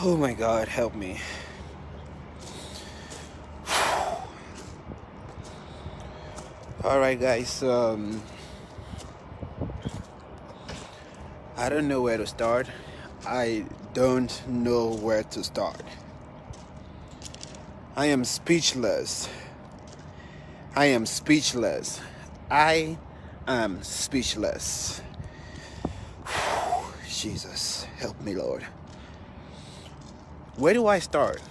Oh my God, help me. All right, guys. I don't know where to start. I don't know where to start. I am speechless. I am speechless. I am speechless. Jesus, help me, Lord. Where do I start?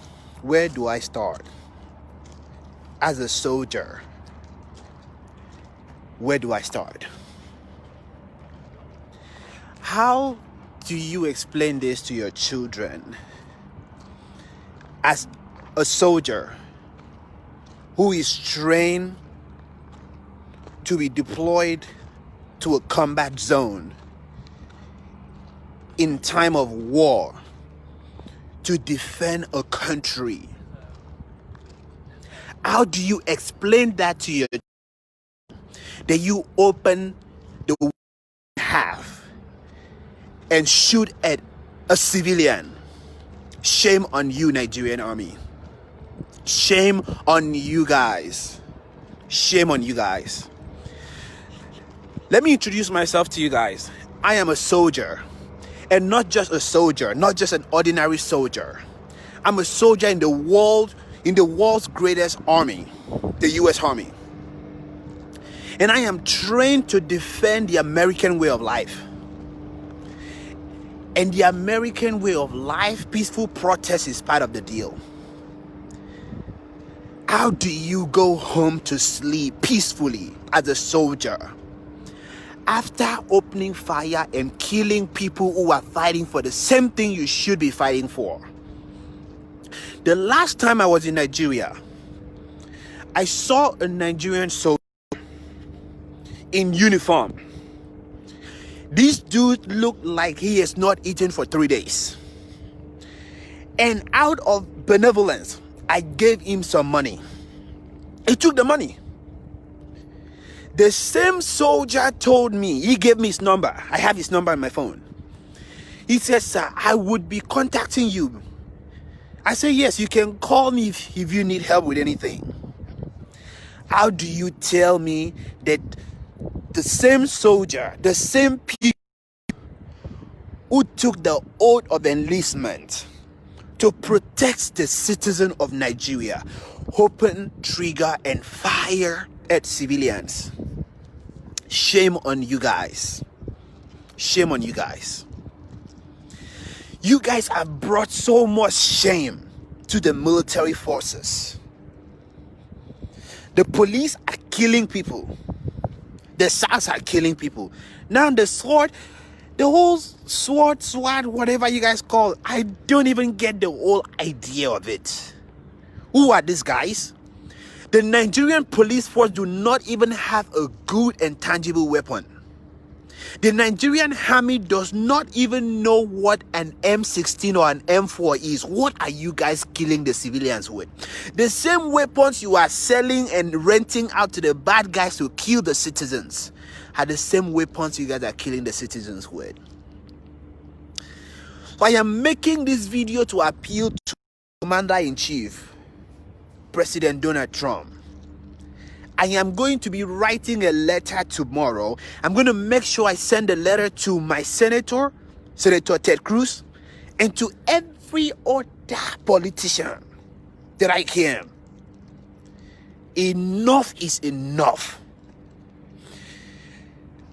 Where do I start? As a soldier, where do I start? How do you explain this to your children? As a soldier who is trained to be deployed to a combat zone in time of war to defend a country. How do you explain that to your that you open the half and shoot at a civilian? Shame on you, Nigerian army. Shame on you guys. Shame on you guys. Let me introduce myself to you guys. I am a soldier, and not just a soldier, not just an ordinary soldier. I'm a soldier in the world's greatest army, the US Army. And I am trained to defend the American way of life. And the American way of life, peaceful protest is part of the deal. How do you go home to sleep peacefully as a soldier after opening fire and killing people who are fighting for the same thing you should be fighting for? The last time I was in Nigeria, I saw a Nigerian soldier in uniform. This dude looked like he has not eaten for 3 days. And out of benevolence, I gave him some money. He took the money. The same soldier told me, he gave me his number. I have his number on my phone. He said, "Sir, I would be contacting you." I said, "Yes, you can call me if you need help with anything." How do you tell me that the same soldier, the same people who took the oath of enlistment to protect the citizen of Nigeria open trigger and fire at civilians? Shame on you guys. Shame on you guys. You guys have brought so much shame to the military forces. The police are killing people. The SARS are killing people. Now the whole sword, whatever you guys call it, I don't even get the whole idea of it. Who are these guys? The Nigerian police force do not even have a good and tangible weapon. The Nigerian army does not even know what an M16 or an M4 is. What are you guys killing the civilians with? The same weapons you are selling and renting out to the bad guys to kill the citizens are the same weapons you guys are killing the citizens with. So I am making this video to appeal to Commander-in-Chief, President Donald Trump. I am going to be writing a letter tomorrow. I'm going to make sure I send a letter to my Senator Ted Cruz, and to every other politician that I can. Enough is enough.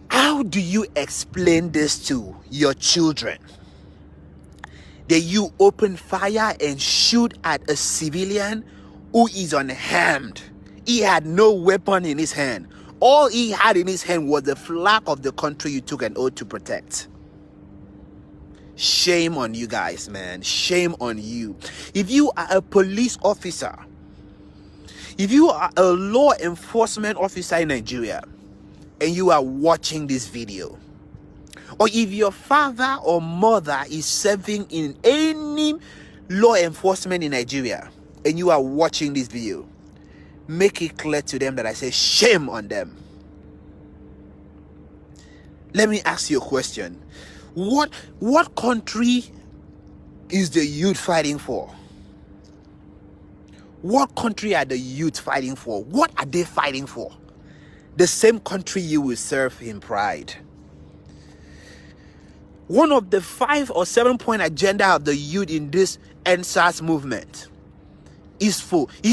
How do you explain this to your children? That you open fire and shoot at a civilian who is unarmed. He had no weapon in his hand. All he had in his hand was the flag of the country you took an oath to protect. Shame on you guys, man. Shame on you. If you are a police officer, if you are a law enforcement officer in Nigeria, and you are watching this video, or if your father or mother is serving in any law enforcement in Nigeria, and you are watching this video, make it clear to them that I say shame on them. Let me ask you a question. What country is the youth fighting for? What country are the youth fighting for? What are they fighting for? The same country you will serve in pride. One of the 5 or 7 point agenda of the youth in this EndSARS movement is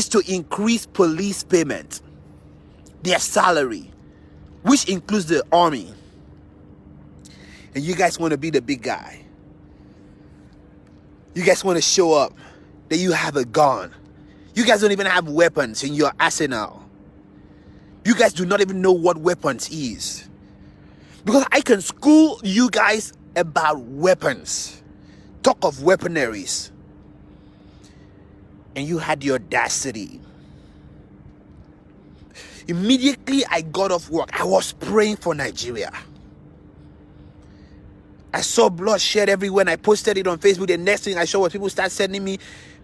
to increase police payment, their salary, which includes the army. And you guys want to be the big guy. You guys want to show up that you have a gun. You guys don't even have weapons in your arsenal. You guys do not even know what weapons is. Because I can school you guys about weapons. Talk of weaponaries. And you had the audacity. Immediately I got off work, I was praying for Nigeria. I saw bloodshed everywhere and I posted it on Facebook. The next thing I saw was people start sending me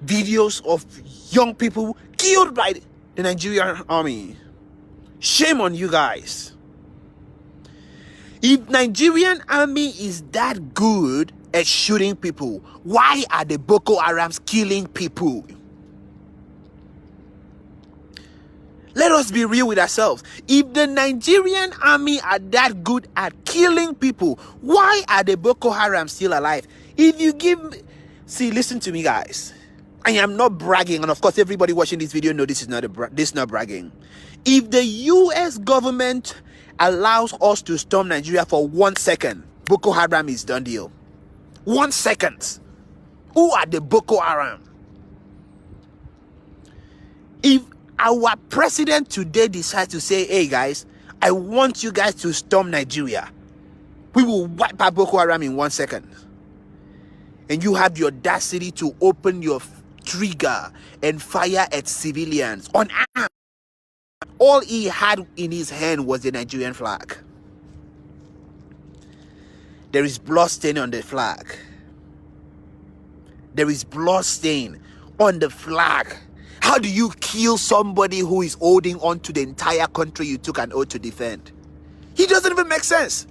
videos of young people killed by the Nigerian army. Shame on you guys. If Nigerian army is that good at shooting people, why are the Boko Harams killing people? Let us be real with ourselves. If the Nigerian army are that good at killing people, why are the Boko Haram still alive? If you see, listen to me, guys. I am not bragging, and of course, everybody watching this video know this is not bragging. If the U.S. government allows us to storm Nigeria for 1 second, Boko Haram is done deal. 1 second. Who are the Boko Haram? If our president today decides to say, hey guys, I want you guys to storm Nigeria, we will wipe out Boko Haram in 1 second. And you have the audacity to open your trigger and fire at civilians unarmed. All he had in his hand was the Nigerian flag. There is blood stain on the flag. There is blood stain on the flag. How do you kill somebody who is holding on to the entire country you took an oath to defend? It doesn't even make sense.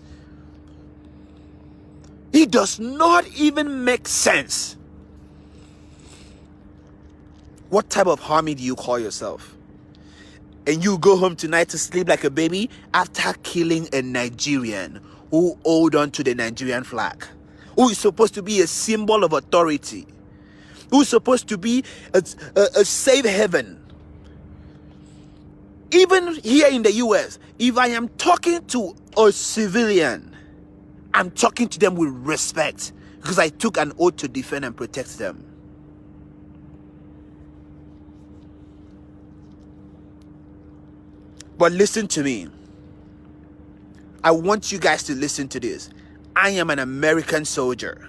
It does not even make sense. What type of army do you call yourself? And you go home tonight to sleep like a baby after killing a Nigerian who hold on to the Nigerian flag, who is supposed to be a symbol of authority, who's supposed to be a safe haven. Even here in the US, if I am talking to a civilian, I'm talking to them with respect because I took an oath to defend and protect them. But listen to me. I want you guys to listen to this. I am an American soldier.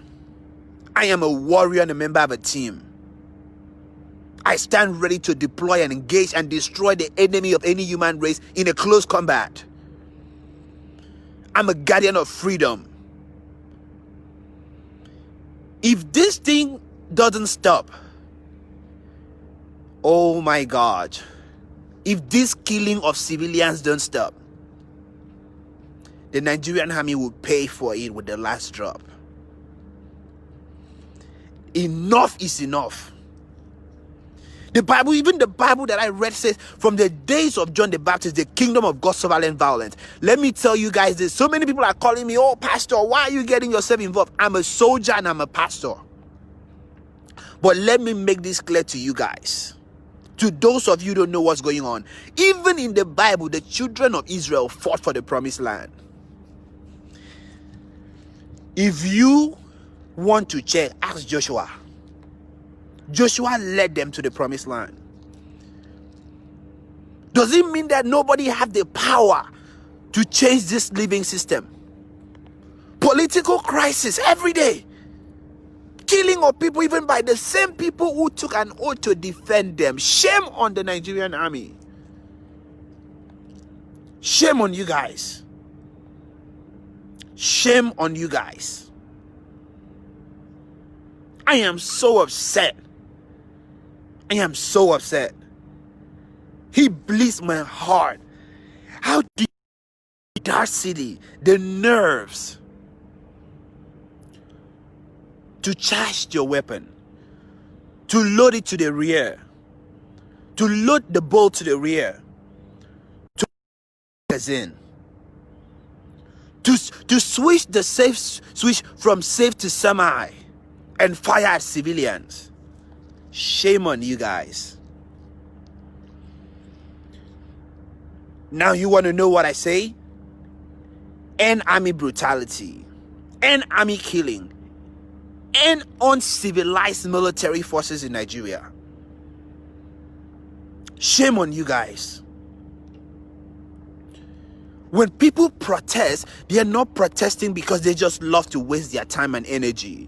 I am a warrior and a member of a team. I stand ready to deploy and engage and destroy the enemy of any human race in a close combat. I'm a guardian of freedom. If this thing doesn't stop, oh my God, if this killing of civilians don't stop, the Nigerian army will pay for it with the last drop. Enough is enough. The Bible, even the Bible that I read says, from the days of John the Baptist, the kingdom of God suffered violence. Let me tell you guys this. So many people are calling me, oh, pastor, why are you getting yourself involved? I'm a soldier and I'm a pastor. But let me make this clear to you guys. To those of you who don't know what's going on. Even in the Bible, the children of Israel fought for the promised land. If you want to check, ask Joshua. Joshua led them to the promised land. Does it mean that nobody have the power to change this living system? Political crisis every day. Killing of people even by the same people who took an oath to defend them. Shame on the Nigerian army. Shame on you guys. Shame on you guys. I am so upset. I am so upset. He bleeds my heart. How do Dar City, the nerves to charge your weapon? to load it to the rear, to load the bolt to the rear, to in, to switch the safe switch from safe to semi and fire at civilians. Shame on you guys. Now you want to know what I say? End army brutality, end army killing, end uncivilized military forces in Nigeria. Shame on you guys. When people protest, they are not protesting because they just love to waste their time and energy.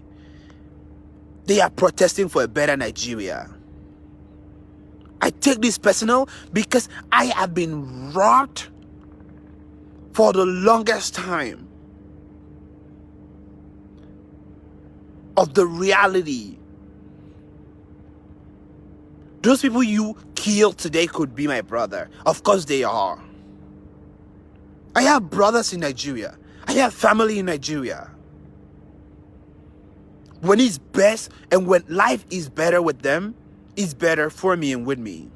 They are protesting for a better Nigeria. I take this personal because I have been robbed for the longest time of the reality. Those people you killed today could be my brother. Of course they are. I have brothers in Nigeria. I have family in Nigeria. When it's best and when life is better with them, it's better for me and with me.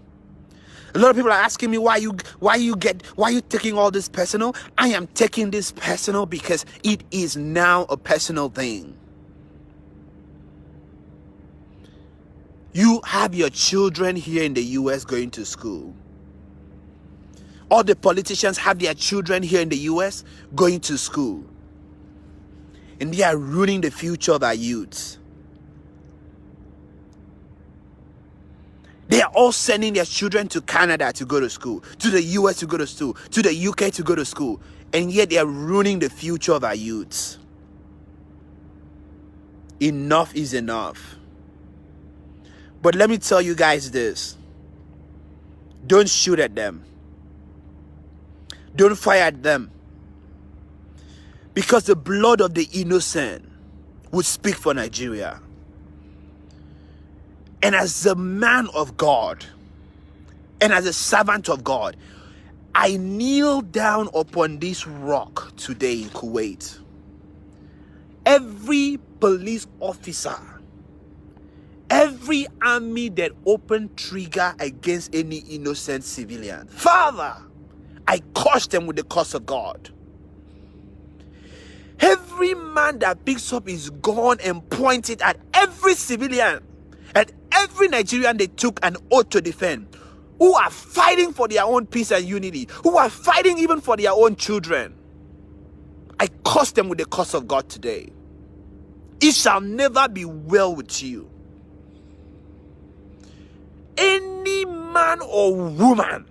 A lot of people are asking me why you taking all this personal. I am taking this personal because it is now a personal thing. You have your children here in the US going to school. All the politicians have their children here in the US going to school. And they are ruining the future of our youths. They are all sending their children to Canada to go to school, to the US to go to school, to the UK to go to school. And yet they are ruining the future of our youths. Enough is enough. But let me tell you guys this. Don't shoot at them. Don't fire at them. Because the blood of the innocent would speak for Nigeria. And as a man of God, and as a servant of God, I kneel down upon this rock today in Kuwait. Every police officer, every army that opened trigger against any innocent civilian, Father, I curse them with the curse of God. Every man that picks up his gun and points it at every civilian, at every Nigerian they took an oath to defend, who are fighting for their own peace and unity, who are fighting even for their own children, I curse them with the curse of God today. It shall never be well with you. Any man or woman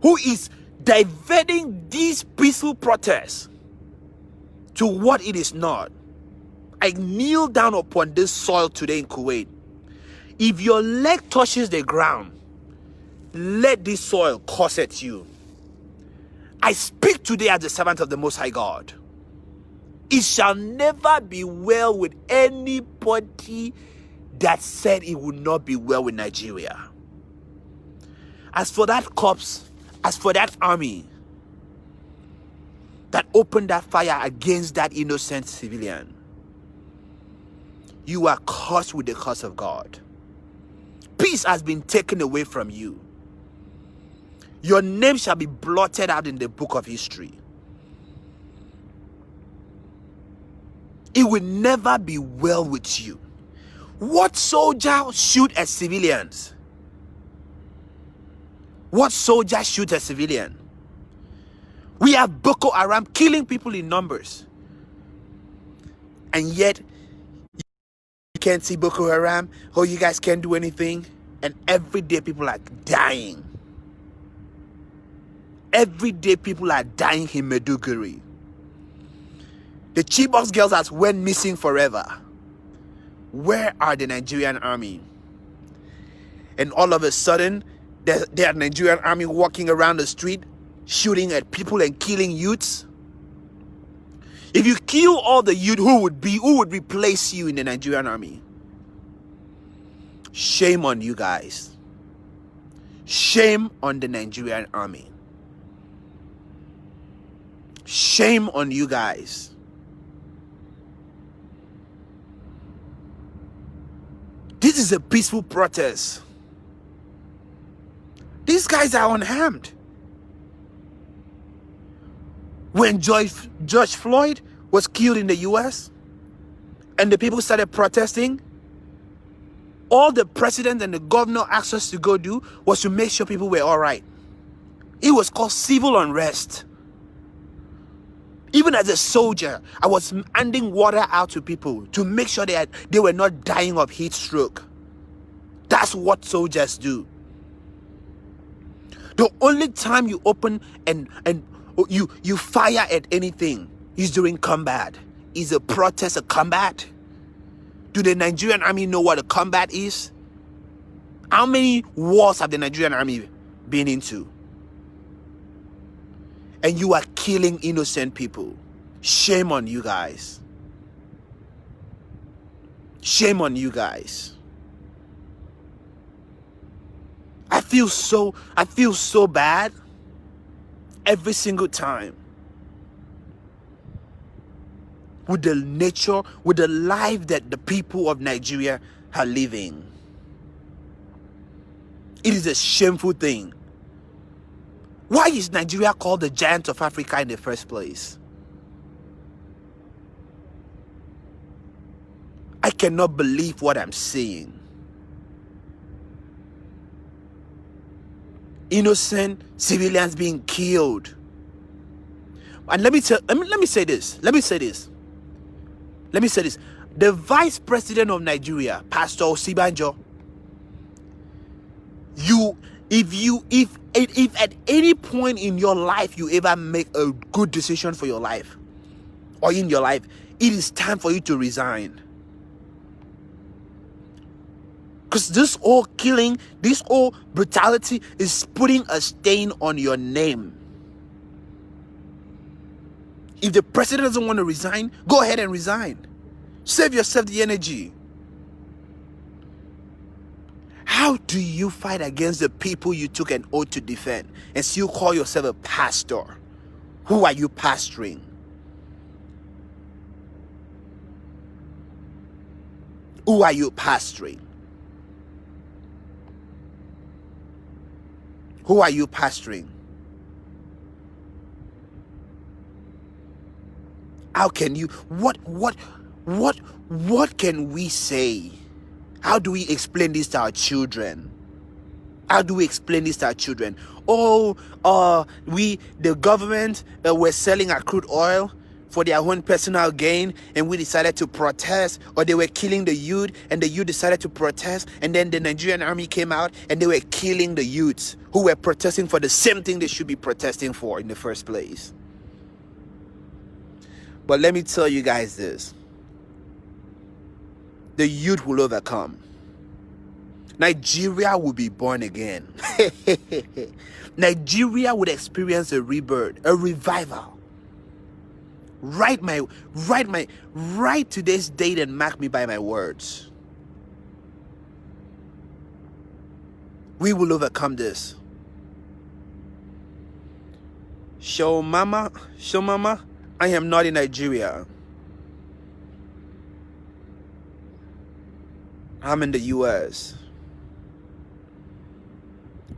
who is diverting these peaceful protests to what it is not, I kneel down upon this soil today in Kuwait. If your leg touches the ground, let this soil curse at you. I speak today as the servant of the Most High God. It shall never be well with anybody that said it would not be well with Nigeria. As for that corpse, as for that army that opened that fire against that innocent civilian, you are cursed with the curse of God. Peace has been taken away from you. Your name shall be blotted out in the book of history. It will never be well with you. What soldier shoot at civilians? What soldier shoot a civilian? We have Boko Haram killing people in numbers. And yet, you can't see Boko Haram. Oh, you guys can't do anything. And every day people are dying. Every day people are dying in Maiduguri. The Chibok girls that went missing forever. Where are the Nigerian army? And all of a sudden, there are Nigerian army walking around the street, shooting at people and killing youths. If you kill all the youth, who would replace you in the Nigerian army? Shame on you guys. Shame on the Nigerian army. Shame on you guys. This is a peaceful protest. These guys are unharmed. When George Floyd was killed in the US and the people started protesting, all the president and the governor asked us to go do was to make sure people were all right. It was called civil unrest. Even as a soldier, I was handing water out to people to make sure they were not dying of heat stroke. That's what soldiers do. The only time you open and you fire at anything is during combat. Is a protest a combat? Do the Nigerian army know what a combat is? How many wars have the Nigerian army been into? And you are killing innocent people. Shame on you guys. Shame on you guys. I feel so bad every single time with the nature, with the life that the people of Nigeria are living. It is a shameful thing. Why is Nigeria called the giant of Africa in the first place? I cannot believe what I'm seeing. Innocent civilians being killed. And let me say this. The vice president of Nigeria, Pastor Osibanjo, if at any point in your life you ever make a good decision for your life or in your life, it is time for you to resign. Because this whole killing, this whole brutality is putting a stain on your name. If the president doesn't want to resign, go ahead and resign. Save yourself the energy. How do you fight against the people you took an oath to defend and still call yourself a pastor? Who are you pastoring? Who are you pastoring? Who are you pastoring? How can you, what can we say? How do we explain this to our children? How do we explain this to our children? Oh, the government were selling our crude oil for their own personal gain, and we decided to protest, or they were killing the youth and the youth decided to protest, and then the Nigerian army came out and they were killing the youths who were protesting for the same thing they should be protesting for in the first place. But let me tell you guys this. The youth will overcome. Nigeria will be born again. Nigeria would experience a rebirth, a revival. Write today's date and mark me by my words. We will overcome this. Show mama, I am not in Nigeria. I'm in the US.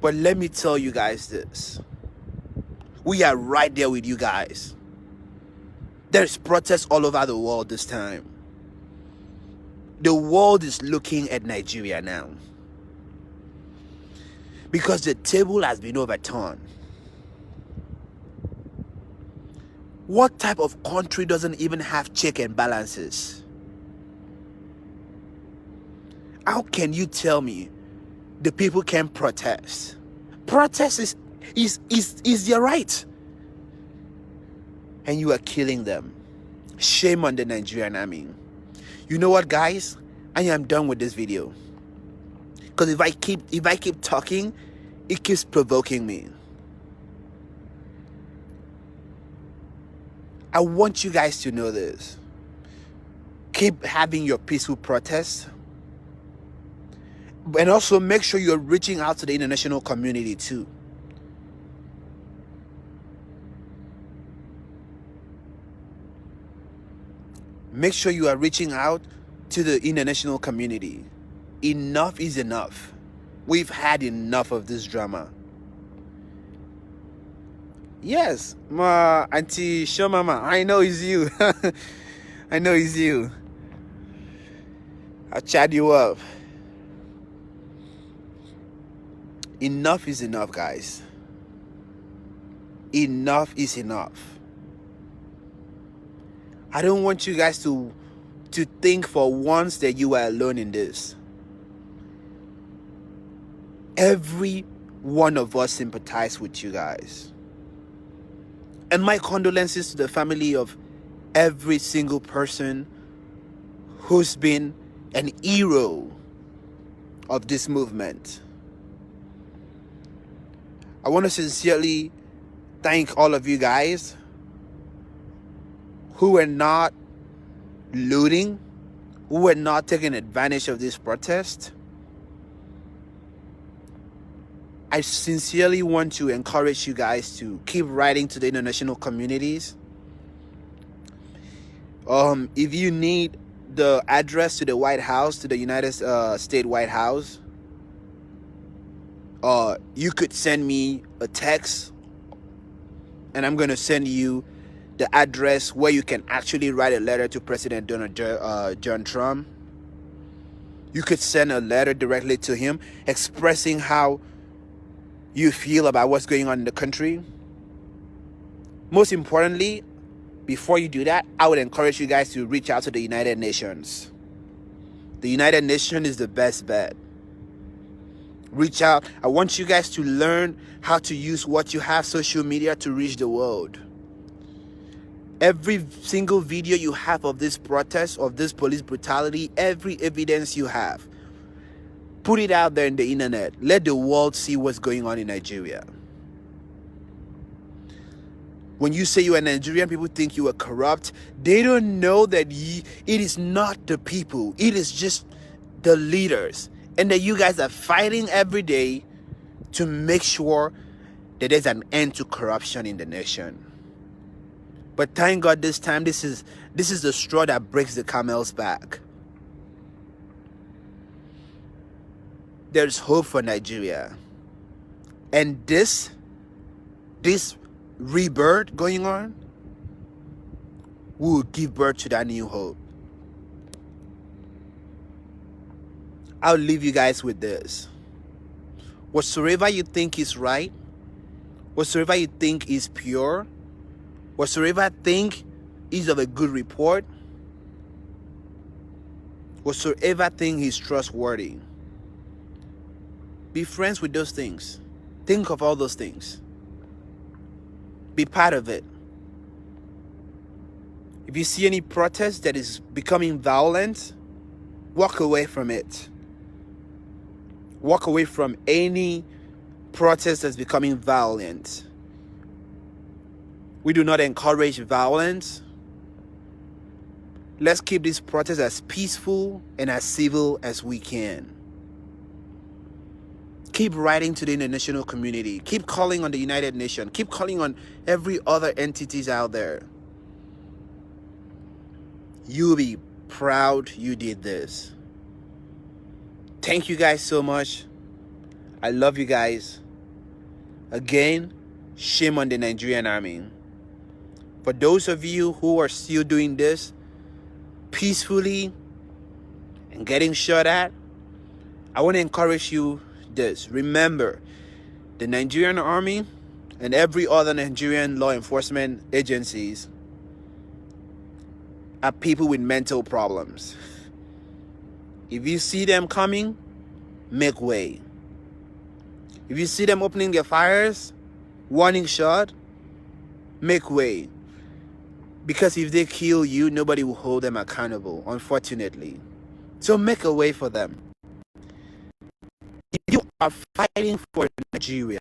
But let me tell you guys this. We are right there with you guys. There's protests all over the world this time. The world is looking at Nigeria now. Because the table has been overturned. What type of country doesn't even have check and balances? How can you tell me the people can protest? Protest is their right. And you are killing them. Shame on the Nigerian army. You know what, guys? I am done with this video. Because if I keep talking, it keeps provoking me. I want you guys to know this. Keep having your peaceful protests. And also make sure you're reaching out to the international community too. Make sure you are reaching out to the international community. enough is enough. We've had enough of this drama. Yes, my auntie Show Mama, I know it's you. I know it's you. I'll chat you up. Enough is enough, guys. Enough is enough. I don't want you guys to think for once that you are alone in this. Every one of us sympathize with you guys. And my condolences to the family of every single person who's been an hero of this movement. I want to sincerely thank all of you guys who were not looting, who were not taking advantage of this protest. I sincerely want to encourage you guys to keep writing to the international communities. If you need the address to the White House, to the United States White House, you could send me a text and I'm going to send you the address where you can actually write a letter to President John Trump. You could send a letter directly to him expressing how you feel about what's going on in the country. Most importantly, before you do that, I would encourage you guys to reach out to the United Nations. The United Nations is the best bet. Reach out. I want you guys to learn how to use what you have, social media, to reach the world. Every single video you have of this protest, of this police brutality, every evidence you have, put it out there in the internet. Let the world see what's going on in Nigeria. When you say you are Nigerian, people think you are corrupt. They don't know that it is not the people. It is just the leaders. And that you guys are fighting every day to make sure that there's an end to corruption in the nation. But thank God this time, this is the straw that breaks the camel's back. There's hope for Nigeria. And this rebirth going on will give birth to that new hope. I'll leave you guys with this. Whatsoever you think is right, whatsoever you think is pure, whatsoever think is of a good report, whatsoever thing is trustworthy, be friends with those things. Think of all those things. Be part of it. If you see any protest that is becoming violent, walk away from it. Walk away from any protest that's becoming violent. We do not encourage violence. Let's keep this protest as peaceful and as civil as we can. Keep writing to the international community. Keep calling on the United Nations. Keep calling on every other entities out there. You'll be proud you did this. Thank you guys so much. I love you guys. Again, shame on the Nigerian army. For those of you who are still doing this peacefully and getting shot at, I want to encourage you this. Remember, the Nigerian army and every other Nigerian law enforcement agencies are people with mental problems. If you see them coming, make way. If you see them opening their fires, warning shot, make way. Because if they kill you, nobody will hold them accountable, unfortunately. So make a way for them. If you are fighting for Nigeria,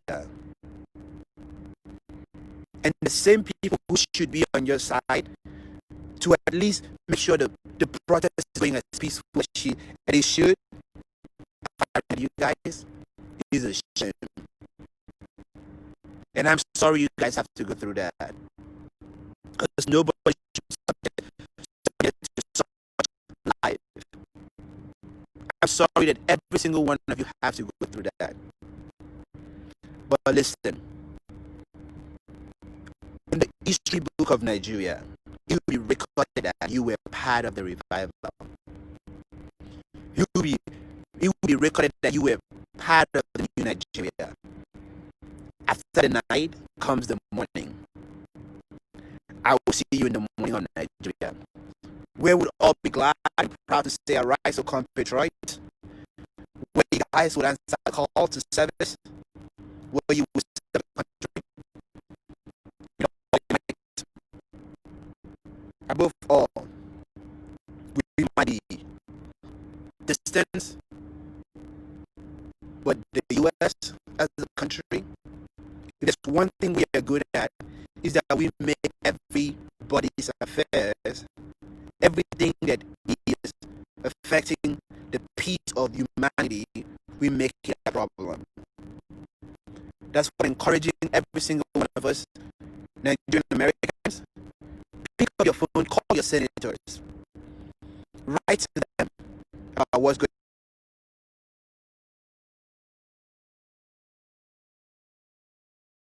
and the same people who should be on your side, to at least make sure the protest is going as peaceful as it should, you guys, is a shame. And I'm sorry you guys have to go through that. Because nobody should be subject to such life. I'm sorry. sorry that every single one of you have to go through that. But listen, in the history book of Nigeria, it will be recorded that you were part of the revival. It will be recorded that you were part of the new Nigeria. After the night comes the morning. I will see you in the morning of Nigeria, where we'll all be glad and proud to say, "Arise, O come, Detroit," where you guys would answer the call to service, where you would serve the country. Above all, we might be distant, but the U.S. as a country, if there's one thing we are good at, is that we make everybody's affairs, everything that is affecting the peace of humanity, we make it a problem. That's what encouraging every single one of us, Nigerian Americans, pick up your phone, call your senators, write to